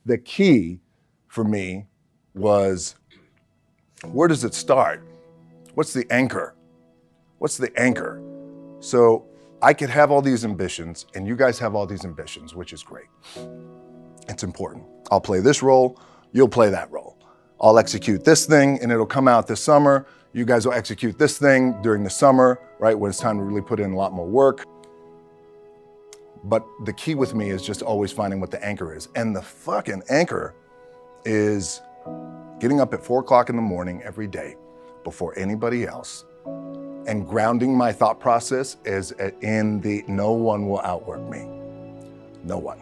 The key for me was, where does it start? What's the anchor? What's the anchor? So I could have all these ambitions and you guys have all these ambitions, which is great. It's important. I'll play this role, you'll play that role. I'll execute this thing and it'll come out this summer. You guys will execute this thing during the summer, right? When it's time to really put in a lot more work. But the key with me is just always finding what the anchor is. And the fucking anchor is getting up at 4 o'clock in the morning every day before anybody else and grounding my thought process is in the no one will outwork me. No one.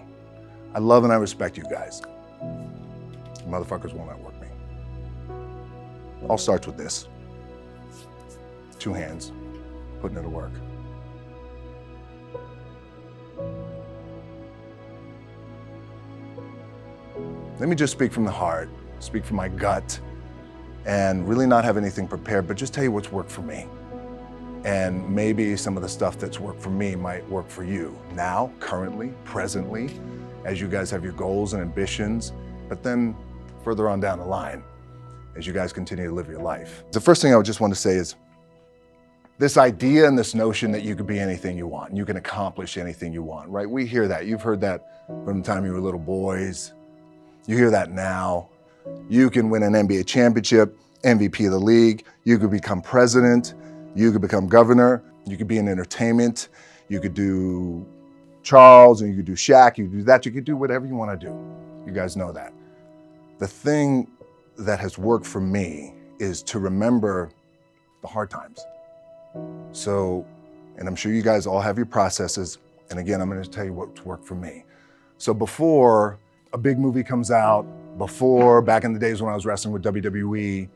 I love and I respect you guys. You motherfuckers won't outwork me. All starts with this. 2 hands, putting it to work. Let me just speak from the heart, speak from my gut, and really not have anything prepared, but just tell you what's worked for me. And maybe some of the stuff that's worked for me might work for you now, currently, presently, as you guys have your goals and ambitions, but then further on down the line, as you guys continue to live your life. The first thing I would just want to say is this idea and this notion that you could be anything you want, and you can accomplish anything you want, right? We hear that. You've heard that from the time you were little boys. You hear that now. You can win an NBA championship, MVP of the league. You could become president. You could become governor. You could be in entertainment. You could do Charles, and you could do Shaq. You could do that. You could do whatever you want to do. You guys know that. The thing that has worked for me is to remember the hard times. So, and I'm sure you guys all have your processes. And again, I'm going to tell you what's worked for me. So before a big movie comes out, before, back in the days when I was wrestling with WWE,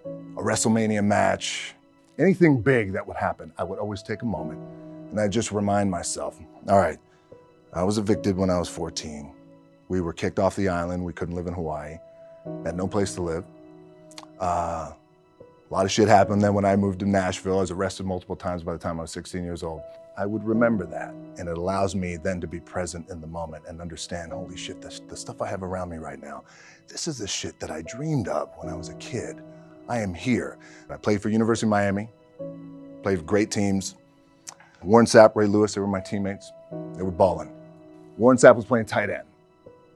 a WrestleMania match, anything big that would happen, I would always take a moment and I'd just remind myself, all right, I was evicted when I was 14. We were kicked off the island. We couldn't live in Hawaii. Had no place to live. A lot of shit happened then when I moved to Nashville. I was arrested multiple times by the time I was 16 years old. I would remember that, and it allows me then to be present in the moment and understand, holy shit, the stuff I have around me right now, this is the shit that I dreamed of when I was a kid. I am here. I played for University of Miami, played for great teams. Warren Sapp, Ray Lewis, they were my teammates. They were balling. Warren Sapp was playing tight end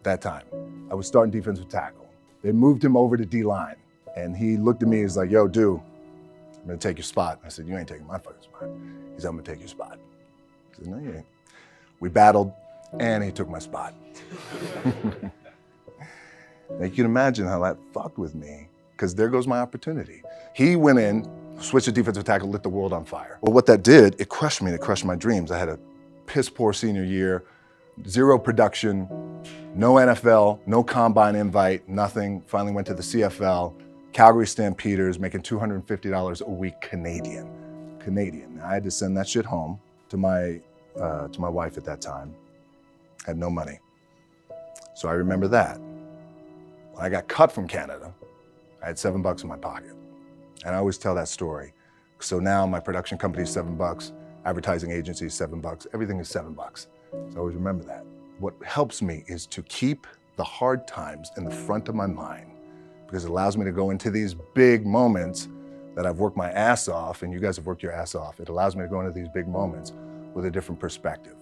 that time. I was starting defensive tackle. They moved him over to D-line, and he looked at me, he's like, yo, dude, I'm gonna take your spot. I said, you ain't taking my fucking spot. He said, I'm gonna take your spot. I said, no, you ain't. We battled, and he took my spot. Now you can imagine how that fucked with me, because there goes my opportunity. He went in, switched to defensive tackle, lit the world on fire. Well, what that did, it crushed me, and it crushed my dreams. I had a piss poor senior year, 0 production, no NFL, no combine invite, nothing. Finally went to the CFL, Calgary Stampeders, making $250 a week Canadian. Now, I had to send that shit home to my wife at that time. Had no money. So I remember that. When I got cut from Canada, I had $7 in my pocket. And I always tell that story. So now my production company is $7, advertising agency is $7, everything is $7. So I always remember that. What helps me is to keep the hard times in the front of my mind, because it allows me to go into these big moments that I've worked my ass off, and you guys have worked your ass off. It allows me to go into these big moments with a different perspective.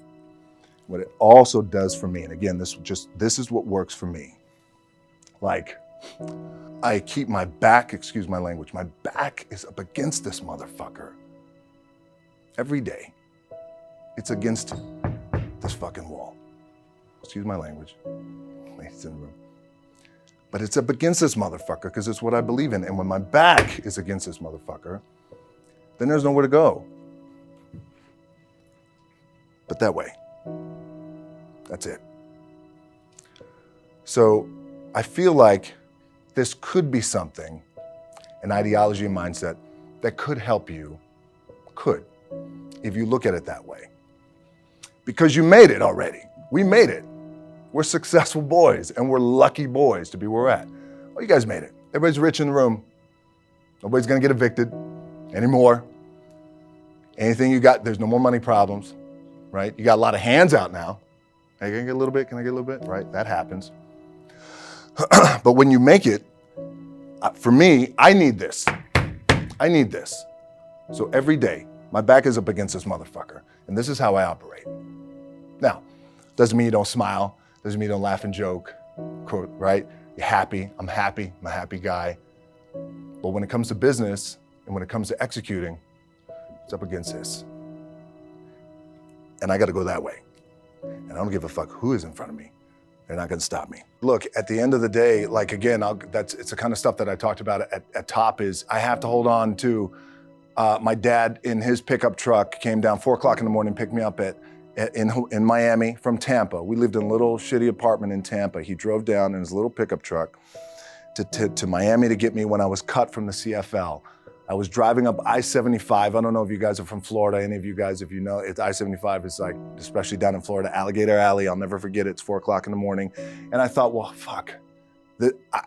What it also does for me, and again, this is what works for me. Like, I keep my back, excuse my language, my back is up against this motherfucker. Every day, it's against this fucking wall. Excuse my language, ladies in the room. But it's up against this motherfucker because it's what I believe in. And when my back is against this motherfucker, then there's nowhere to go. But that way, that's it. So I feel like this could be something, an ideology and mindset that could help you, if you look at it that way. Because you made it already. We made it. We're successful boys, and we're lucky boys to be where we're at. Well, you guys made it. Everybody's rich in the room. Nobody's gonna get evicted anymore. Anything you got, there's no more money problems, right? You got a lot of hands out now. Hey, can I get a little bit? Can I get a little bit? Right, that happens. But when you make it, for me, I need this. I need this. So every day, my back is up against this motherfucker. And this is how I operate. Now, doesn't mean you don't smile. Doesn't mean you don't laugh and joke, right? You're happy. I'm a happy guy. But when it comes to business and when it comes to executing, it's up against this. And I got to go that way. And I don't give a fuck who is in front of me. They're not going to stop me. Look, at the end of the day, like again, it's the kind of stuff that I talked about at top is I have to hold on to my dad in his pickup truck came down 4 o'clock in the morning, picked me up in Miami from Tampa. We lived in a little shitty apartment in Tampa. He drove down in his little pickup truck to Miami to get me when I was cut from the CFL. I was driving up I-75. I don't know if you guys are from Florida, any of you guys, if you know, it's I-75 is like, especially down in Florida, Alligator Alley. I'll never forget it. It's 4 o'clock in the morning. And I thought, well, fuck.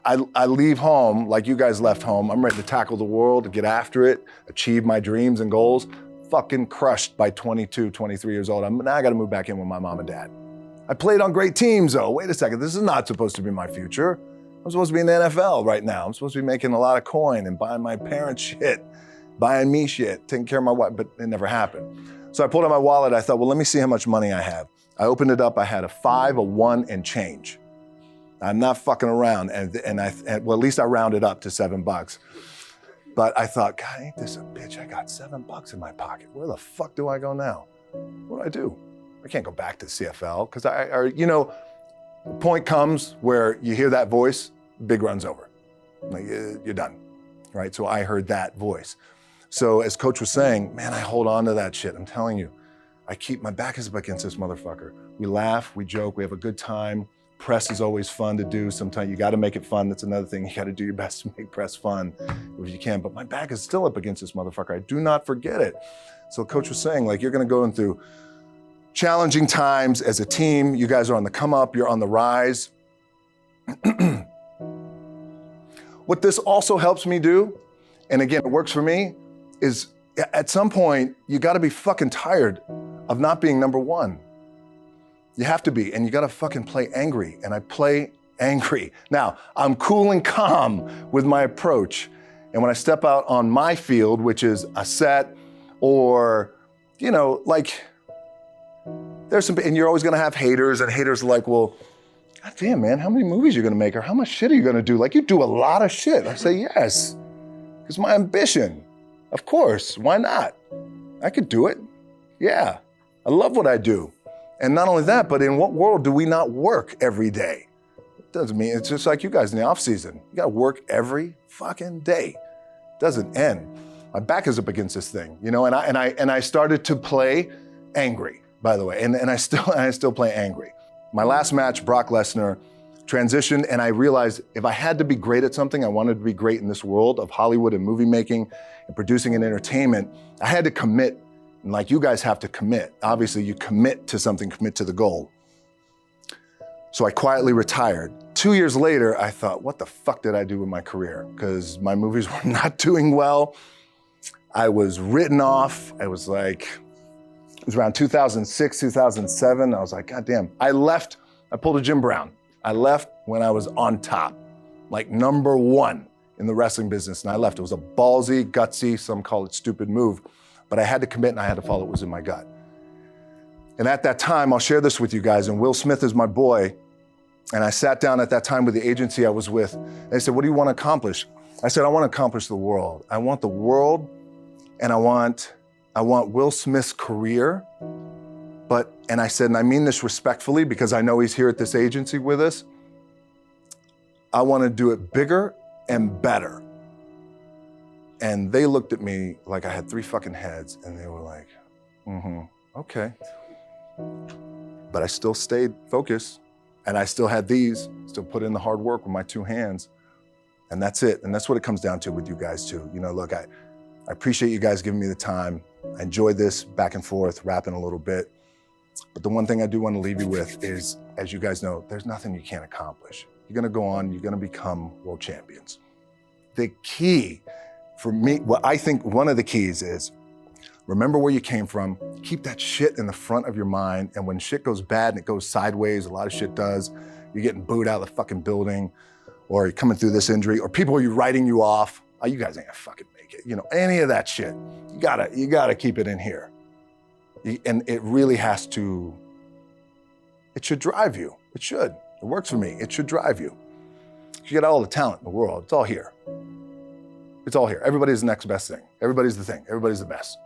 I leave home like you guys left home. I'm ready to tackle the world, to get after it, achieve my dreams and goals. Fucking crushed by 22, 23 years old. Now I got to move back in with my mom and dad. I played on great teams though. Wait a second, this is not supposed to be my future. I'm supposed to be in the NFL right now. I'm supposed to be making a lot of coin and buying my parents shit, buying me shit, taking care of my wife, but it never happened. So I pulled out my wallet. I thought, well, let me see how much money I have. I opened it up. I had a 5, a 1, and change. I'm not fucking around. And well, at least I rounded up to $7. But I thought, God, ain't this a bitch? I got $7 in my pocket. Where the fuck do I go now? What do I do? I can't go back to CFL because the point comes where you hear that voice, big run's over. Like, you're done, right? So I heard that voice. So as Coach was saying, man, I hold on to that shit. I'm telling you, my back is up against this motherfucker. We laugh, we joke, we have a good time. Press is always fun to do. Sometimes you got to make it fun. That's another thing. You got to do your best to make press fun if you can. But my back is still up against this motherfucker. I do not forget it. So Coach was saying, like, you're going to go through challenging times as a team. You guys are on the come up. You're on the rise. What this also helps me do, and again, it works for me, is at some point, you got to be fucking tired of not being number one. You have to be, and you gotta fucking play angry, and I play angry. Now, I'm cool and calm with my approach, and when I step out on my field, which is a set, or, like, there's some, and you're always gonna have haters, and haters are like, well, God damn, man, how many movies are you gonna make, or how much shit are you gonna do? Like, you do a lot of shit. I say, yes, it's my ambition. Of course, why not? I could do it, yeah. I love what I do. And not only that, but in what world do we not work every day? It doesn't mean, it's just like you guys in the off season. You gotta work every fucking day. It doesn't end. My back is up against this thing, and I started to play angry, by the way, and I still play angry. My last match, Brock Lesnar, transitioned, and I realized if I had to be great at something, I wanted to be great in this world of Hollywood and movie making and producing and entertainment, I had to commit. And like you guys have to commit. Obviously, you commit to something, commit to the goal. So I quietly retired. 2 years later, I thought, what the fuck did I do with my career? Because my movies were not doing well. I was written off. It was around 2006, 2007. I was like, God damn. I pulled a Jim Brown. I left when I was on top, like number one in the wrestling business, and I left. It was a ballsy, gutsy, some call it stupid move. But I had to commit and I had to follow what was in my gut. And at that time, I'll share this with you guys, and Will Smith is my boy. And I sat down at that time with the agency I was with. And they said, what do you want to accomplish? I said, I want to accomplish the world. I want the world, and I want Will Smith's career. And I said, and I mean this respectfully because I know he's here at this agency with us. I want to do it bigger and better. And they looked at me like I had 3 fucking heads, and they were like, okay. But I still stayed focused, and I still had still put in the hard work with my 2 hands, and that's it. And that's what it comes down to with you guys too. Look, I appreciate you guys giving me the time. I enjoyed this back and forth, rapping a little bit. But the one thing I do want to leave you with is, as you guys know, there's nothing you can't accomplish. You're gonna go on, you're gonna become world champions. The key for me, what I think one of the keys is, remember where you came from, keep that shit in the front of your mind, and when shit goes bad and it goes sideways, a lot of shit does, you're getting booed out of the fucking building, or you're coming through this injury, or people are writing you off. Oh, you guys ain't gonna fucking make it. You know, any of that shit. You gotta keep it in here. And it really has to, it should drive you. It should. It works for me. It should drive you. You got all the talent in the world. It's all here. It's all here. Everybody's the next best thing. Everybody's the thing. Everybody's the best.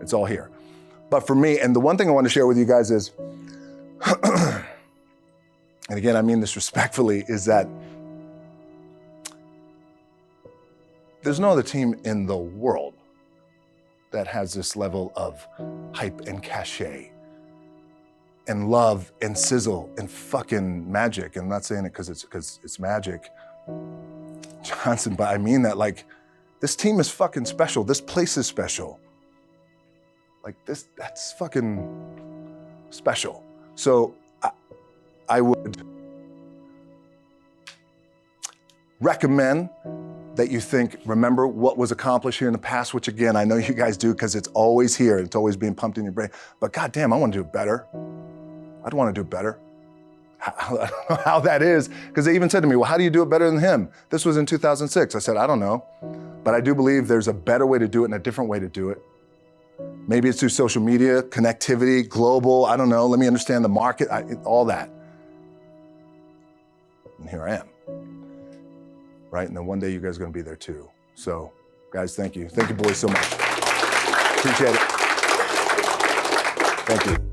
It's all here. But for me, and the one thing I want to share with you guys is, and again, I mean this respectfully, is that there's no other team in the world that has this level of hype and cachet and love and sizzle and fucking magic. And I'm not saying it because it's magic, Johnson, but I mean that, like, this team is fucking special. This place is special. Like that's fucking special. So I would recommend that you remember what was accomplished here in the past, which again, I know you guys do because it's always here. It's always being pumped in your brain. But goddamn, I want to do it better. I'd want to do it better. I don't know how that is, because they even said to me, well, how do you do it better than him? This was in 2006. I said, I don't know, but I do believe there's a better way to do it and a different way to do it. Maybe it's through social media, connectivity, global, I don't know. Let me understand the market, all that. And here I am, right? And then one day you guys are gonna be there too. So guys, thank you. Thank you boys so much. Appreciate it. Thank you.